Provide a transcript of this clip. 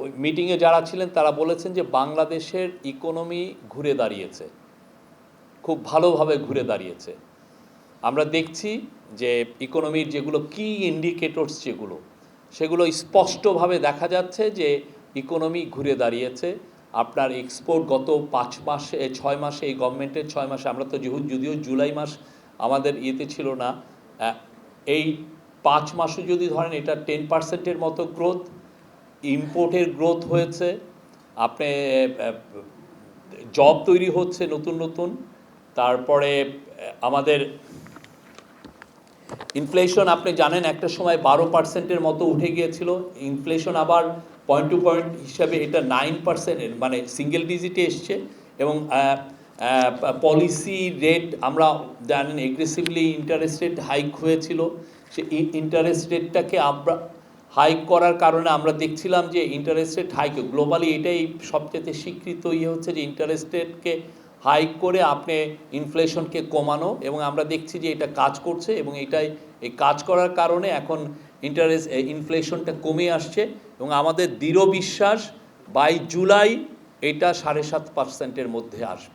ওই মিটিংয়ে যারা ছিলেন তারা বলেছেন যে বাংলাদেশের ইকোনমি ঘুরে দাঁড়িয়েছে, খুব ভালোভাবে ঘুরে দাঁড়িয়েছে। আমরা দেখছি যে ইকোনমির যেগুলো কি ইন্ডিকেটরস সেগুলো স্পষ্টভাবে দেখা যাচ্ছে যে ইকোনমি ঘুরে দাঁড়িয়েছে। আপনার এক্সপোর্ট গত 6 মাসে এই গভর্নমেন্টের 6 মাসে, আমরা তো যদিও জুলাই মাস আমাদের ইয়েতে ছিল না, এই 5 মাসও যদি ধরেন এটা 10% মতো গ্রোথ, ইম্পোর্টের গ্রোথ হয়েছে, আপনি জব তৈরি হচ্ছে নতুন নতুন। তারপরে আমাদের ইনফ্লেশন আপনি জানেন একটা সময় 12%-এর মতো উঠে গিয়েছিল, ইনফ্লেশন আবার পয়েন্ট টু পয়েন্ট হিসাবে এটা 9%, মানে সিঙ্গেল ডিজিটে এসছে। এবং পলিসি রেট আমরা জানেন এগ্রেসিভলি ইন্টারেস্ট রেট হাইক হয়েছিল, সে ইন্টারেস্ট রেটটাকে আমরা হাইক করার কারণে আমরা দেখছিলাম যে ইন্টারেস্ট রেট হাইক গ্লোবালি এটাই সবচেয়ে স্বীকৃত হচ্ছে যে ইন্টারেস্ট রেটকে হাইক করে আপনি ইনফ্লেশনকে কমানো, এবং আমরা দেখছি যে এটা কাজ করছে। এবং এই কাজ করার কারণে এখন ইনফ্লেশনটা কমে আসছে, এবং আমাদের দৃঢ় বিশ্বাস বাই জুলাই এটা 7.5%-এর মধ্যে আসবে।